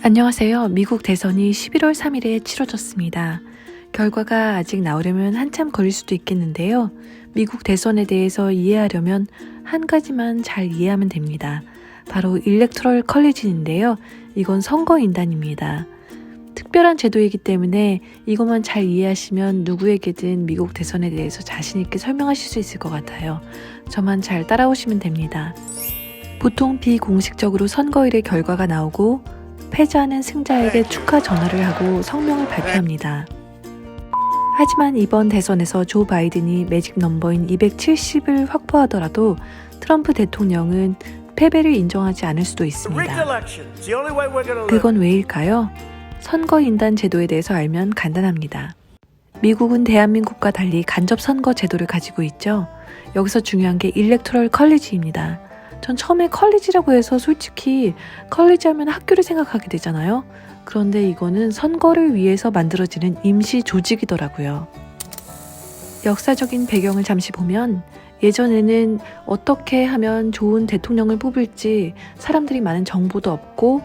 안녕하세요. 미국 대선이 11월 3일에 치러졌습니다. 결과가 아직 나오려면 한참 걸릴 수도 있겠는데요. 미국 대선에 대해서 이해하려면 한 가지만 잘 이해하면 됩니다. 바로 일렉토럴 컬리지인데요. 이건 선거인단입니다. 특별한 제도이기 때문에 이것만 잘 이해하시면 누구에게든 미국 대선에 대해서 자신 있게 설명하실 수 있을 것 같아요. 저만 잘 따라오시면 됩니다. 보통 비공식적으로 선거일의 결과가 나오고 패자는 승자에게 축하 전화를 하고 성명을 발표합니다. 하지만 이번 대선에서 조 바이든이 매직 넘버인 270을 확보하더라도 트럼프 대통령은 패배를 인정하지 않을 수도 있습니다. 그건 왜일까요? 선거인단 제도에 대해서 알면 간단합니다. 미국은 대한민국과 달리 간접선거 제도를 가지고 있죠. 여기서 중요한 게 일렉토럴 컬리지입니다. 전 처음에 컬리지라고 해서 솔직히 컬리지 하면 학교를 생각하게 되잖아요. 그런데 이거는 선거를 위해서 만들어지는 임시 조직이더라고요. 역사적인 배경을 잠시 보면 예전에는 어떻게 하면 좋은 대통령을 뽑을지 사람들이 많은 정보도 없고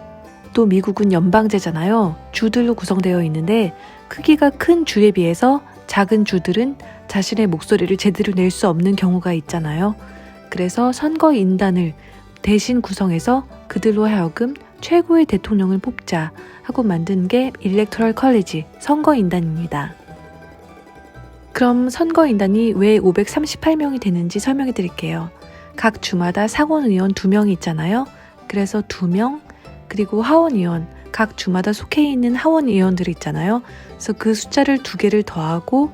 또 미국은 연방제잖아요. 주들로 구성되어 있는데 크기가 큰 주에 비해서 작은 주들은 자신의 목소리를 제대로 낼 수 없는 경우가 있잖아요. 그래서 선거인단을 대신 구성해서 그들로 하여금 최고의 대통령을 뽑자 하고 만든 게 일렉토럴 컬리지, 선거인단입니다. 그럼 선거인단이 왜 538명이 되는지 설명해 드릴게요. 각 주마다 상원의원 2명이 있잖아요. 그래서 2명, 그리고 하원의원, 각 주마다 속해 있는 하원의원들이 있잖아요. 그래서 그 숫자를 2개를 더하고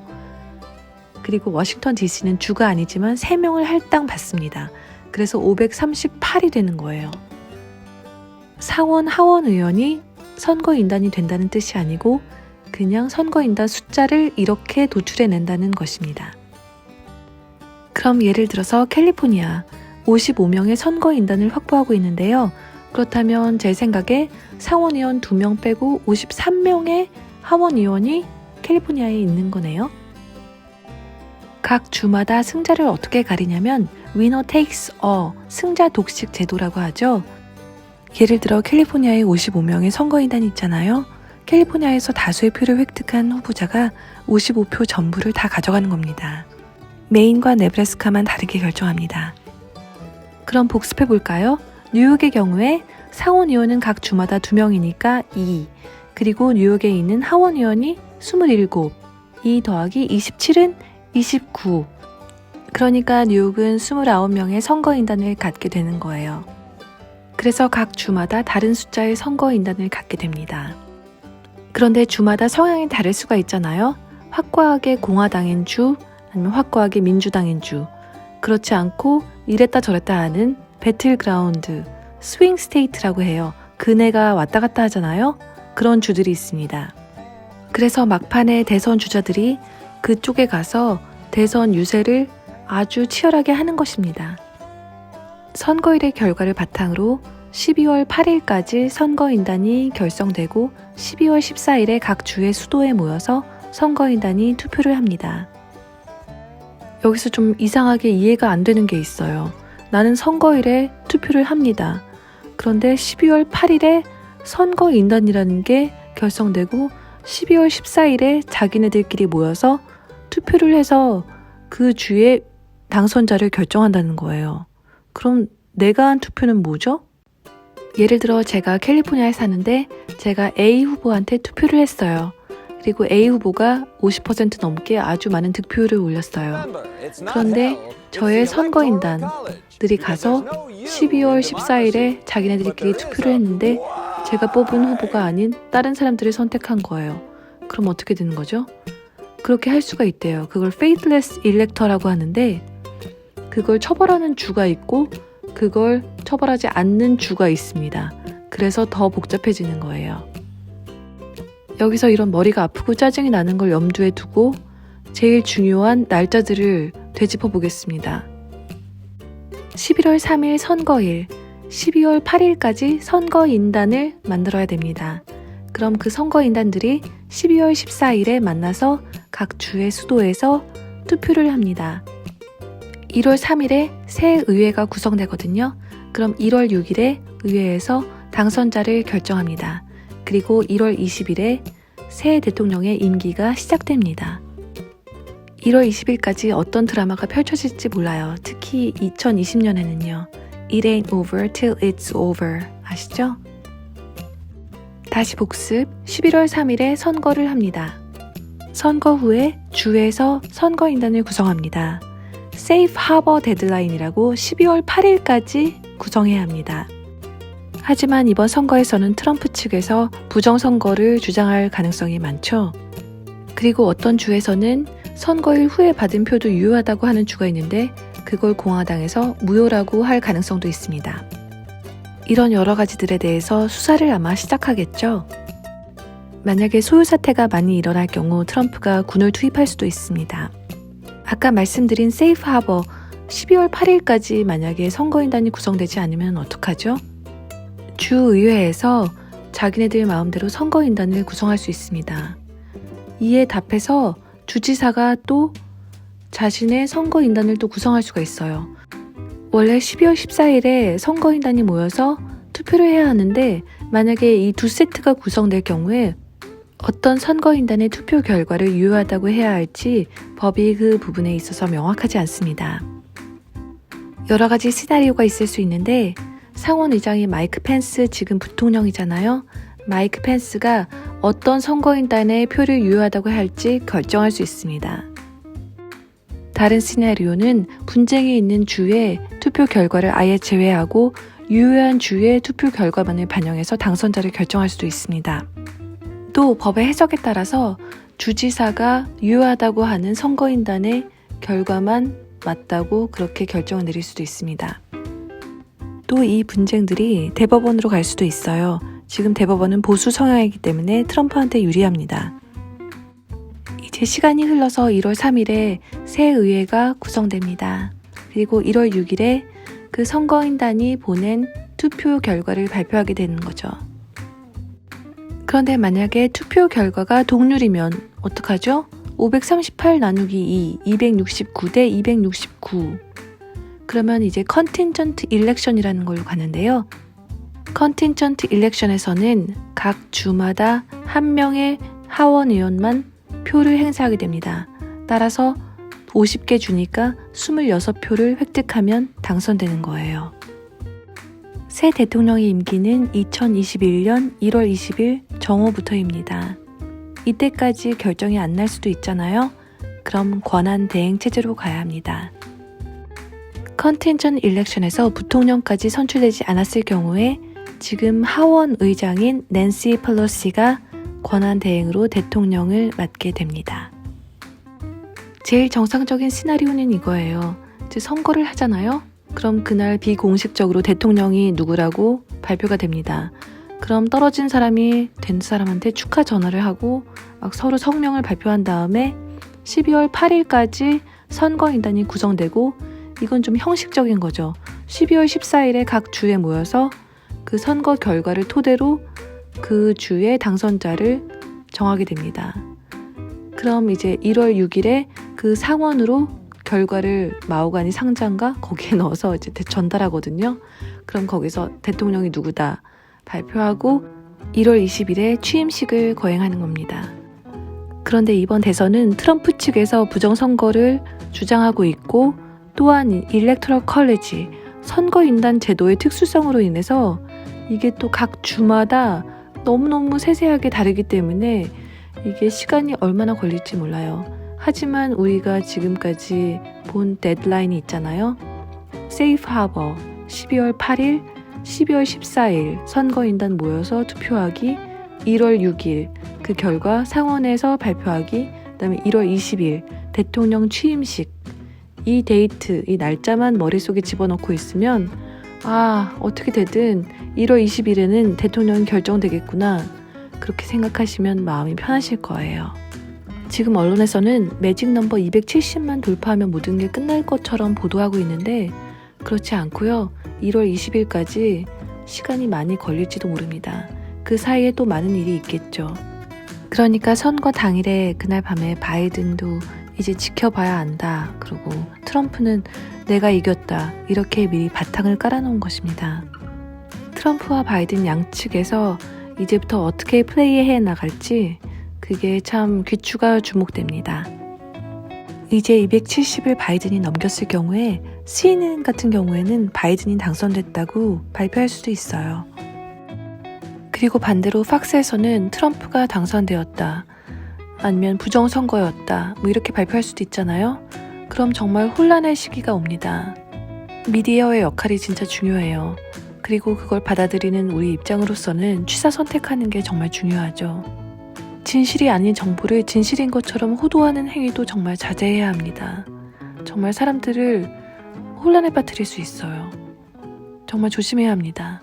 그리고 워싱턴 DC는 주가 아니지만 3명을 할당 받습니다. 그래서 538이 되는 거예요. 상원 하원 의원이 선거인단이 된다는 뜻이 아니고 그냥 선거인단 숫자를 이렇게 도출해낸다는 것입니다. 그럼 예를 들어서 캘리포니아 55명의 선거인단을 확보하고 있는데요. 그렇다면 제 생각에 상원의원 2명 빼고 53명의 하원의원이 캘리포니아에 있는 거네요. 각 주마다 승자를 어떻게 가리냐면 winner takes all, 승자 독식 제도라고 하죠. 예를 들어 캘리포니아에 55명의 선거인단이 있잖아요. 캘리포니아에서 다수의 표를 획득한 후보자가 55표 전부를 다 가져가는 겁니다. 메인과 네브래스카만 다르게 결정합니다. 그럼 복습해 볼까요? 뉴욕의 경우에 상원의원은 각 주마다 2명이니까 2, 그리고 뉴욕에 있는 하원의원이 27, 2 더하기 27은 29. 그러니까 뉴욕은 29명의 선거인단을 갖게 되는 거예요. 그래서 각 주마다 다른 숫자의 선거인단을 갖게 됩니다. 그런데 주마다 성향이 다를 수가 있잖아요. 확고하게 공화당인 주, 아니면 확고하게 민주당인 주. 그렇지 않고 이랬다 저랬다 하는 배틀그라운드, 스윙 스테이트라고 해요. 그네가 왔다 갔다 하잖아요. 그런 주들이 있습니다. 그래서 막판에 대선 주자들이 그쪽에 가서 대선 유세를 아주 치열하게 하는 것입니다. 선거일의 결과를 바탕으로 12월 8일까지 선거인단이 결성되고 12월 14일에 각 주의 수도에 모여서 선거인단이 투표를 합니다. 여기서 좀 이상하게 이해가 안 되는 게 있어요. 나는 선거일에 투표를 합니다. 그런데 12월 8일에 선거인단이라는 게 결성되고 12월 14일에 자기네들끼리 모여서 투표를 해서 그 주의 당선자를 결정한다는 거예요. 그럼 내가 한 투표는 뭐죠? 예를 들어 제가 캘리포니아에 사는데 제가 A 후보한테 투표를 했어요. 그리고 A 후보가 50% 넘게 아주 많은 득표율을 올렸어요. 그런데 저의 선거인단들이 가서 12월 14일에 자기네들끼리 투표를 했는데 제가 뽑은 후보가 아닌 다른 사람들을 선택한 거예요. 그럼 어떻게 되는 거죠? 그렇게 할 수가 있대요. 그걸 faithless elector라고 하는데 그걸 처벌하는 주가 있고 그걸 처벌하지 않는 주가 있습니다. 그래서 더 복잡해지는 거예요. 여기서 이런 머리가 아프고 짜증이 나는 걸 염두에 두고 제일 중요한 날짜들을 되짚어 보겠습니다. 11월 3일 선거일, 12월 8일까지 선거인단을 만들어야 됩니다. 그럼 그 선거인단들이 12월 14일에 만나서 각 주의 수도에서 투표를 합니다. 1월 3일에 새 의회가 구성되거든요. 그럼 1월 6일에 의회에서 당선자를 결정합니다. 그리고 1월 20일에 새 대통령의 임기가 시작됩니다. 1월 20일까지 어떤 드라마가 펼쳐질지 몰라요. 특히 2020년에는요. It ain't over till it's over. 아시죠? 다시 복습. 11월 3일에 선거를 합니다. 선거 후에 주에서 선거인단을 구성합니다. Safe Harbor 데드라인이라고 12월 8일까지 구성해야 합니다. 하지만 이번 선거에서는 트럼프 측에서 부정선거를 주장할 가능성이 많죠. 그리고 어떤 주에서는 선거일 후에 받은 표도 유효하다고 하는 주가 있는데 그걸 공화당에서 무효라고 할 가능성도 있습니다. 이런 여러 가지들에 대해서 수사를 아마 시작하겠죠. 만약에 소요 사태가 많이 일어날 경우 트럼프가 군을 투입할 수도 있습니다. 아까 말씀드린 세이프 하버 12월 8일까지 만약에 선거인단이 구성되지 않으면 어떡하죠? 주의회에서 자기네들 마음대로 선거인단을 구성할 수 있습니다. 이에 답해서 주지사가 또 자신의 선거인단을 또 구성할 수가 있어요. 원래 12월 14일에 선거인단이 모여서 투표를 해야 하는데 만약에 이 두 세트가 구성될 경우에 어떤 선거인단의 투표 결과를 유효하다고 해야 할지 법이 그 부분에 있어서 명확하지 않습니다. 여러 가지 시나리오가 있을 수 있는데 상원 의장이 마이크 펜스 지금 부통령이잖아요. 마이크 펜스가 어떤 선거인단의 표를 유효하다고 할지 결정할 수 있습니다. 다른 시나리오는 분쟁이 있는 주의 투표 결과를 아예 제외하고 유효한 주의 투표 결과만을 반영해서 당선자를 결정할 수도 있습니다. 또 법의 해석에 따라서 주지사가 유효하다고 하는 선거인단의 결과만 맞다고 그렇게 결정을 내릴 수도 있습니다. 또 이 분쟁들이 대법원으로 갈 수도 있어요. 지금 대법원은 보수 성향이기 때문에 트럼프한테 유리합니다. 이제 시간이 흘러서 1월 3일에 새 의회가 구성됩니다. 그리고 1월 6일에 그 선거인단이 보낸 투표 결과를 발표하게 되는 거죠. 그런데 만약에 투표 결과가 동률이면 어떡하죠? 538 나누기 2, 269 대 269. 그러면 이제 컨틴전트 일렉션이라는 걸로 가는데요. 컨틴전트 일렉션에서는 각 주마다 한 명의 하원 의원만 표를 행사하게 됩니다. 따라서 50개 주니까 26표를 획득하면 당선되는 거예요. 새 대통령의 임기는 2021년 1월 20일 정오부터입니다. 이때까지 결정이 안 날 수도 있잖아요. 그럼 권한 대행 체제로 가야 합니다. 컨틴전 일렉션에서 부통령까지 선출되지 않았을 경우에 지금 하원 의장인 낸시 펠로시가 권한 대행으로 대통령을 맡게 됩니다. 제일 정상적인 시나리오는 이거예요. 이제 선거를 하잖아요. 그럼 그날 비공식적으로 대통령이 누구라고 발표가 됩니다. 그럼 떨어진 사람이 된 사람한테 축하 전화를 하고 막 서로 성명을 발표한 다음에 12월 8일까지 선거인단이 구성되고 이건 좀 형식적인 거죠. 12월 14일에 각 주에 모여서 그 선거 결과를 토대로 그 주의 당선자를 정하게 됩니다. 그럼 이제 1월 6일에 그 상원으로 결과를 마오가니 상자인가 거기에 넣어서 이제 전달하거든요. 그럼 거기서 대통령이 누구다 발표하고 1월 20일에 취임식을 거행하는 겁니다. 그런데 이번 대선은 트럼프 측에서 부정선거를 주장하고 있고 또한 일렉토럴 컬리지 선거인단 제도의 특수성으로 인해서 이게 또 각 주마다 너무너무 세세하게 다르기 때문에 이게 시간이 얼마나 걸릴지 몰라요. 하지만 우리가 지금까지 본 데드라인이 있잖아요. 세이프 하버 12월 8일, 12월 14일 선거인단 모여서 투표하기, 1월 6일 그 결과 상원에서 발표하기, 그다음에 1월 20일 대통령 취임식 이 데이트, 이 날짜만 머릿속에 집어넣고 있으면 어떻게 되든 1월 20일에는 대통령이 결정되겠구나 그렇게 생각하시면 마음이 편하실 거예요. 지금 언론에서는 매직 넘버 270만 돌파하면 모든 게 끝날 것처럼 보도하고 있는데 그렇지 않고요. 1월 20일까지 시간이 많이 걸릴지도 모릅니다. 그 사이에 또 많은 일이 있겠죠. 그러니까 선거 당일에 그날 밤에 바이든도 이제 지켜봐야 한다. 그리고 트럼프는 내가 이겼다. 이렇게 미리 바탕을 깔아놓은 것입니다. 트럼프와 바이든 양측에서 이제부터 어떻게 플레이해 나갈지 그게 참 귀추가 주목됩니다. 이제 270을 바이든이 넘겼을 경우에 CNN 같은 경우에는 바이든이 당선됐다고 발표할 수도 있어요. 그리고 반대로 팍스에서는 트럼프가 당선되었다, 아니면 부정선거였다, 뭐 이렇게 발표할 수도 있잖아요. 그럼 정말 혼란할 시기가 옵니다. 미디어의 역할이 진짜 중요해요. 그리고 그걸 받아들이는 우리 입장으로서는 취사 선택하는 게 정말 중요하죠. 진실이 아닌 정보를 진실인 것처럼 호도하는 행위도 정말 자제해야 합니다. 정말 사람들을 혼란에 빠뜨릴 수 있어요. 정말 조심해야 합니다.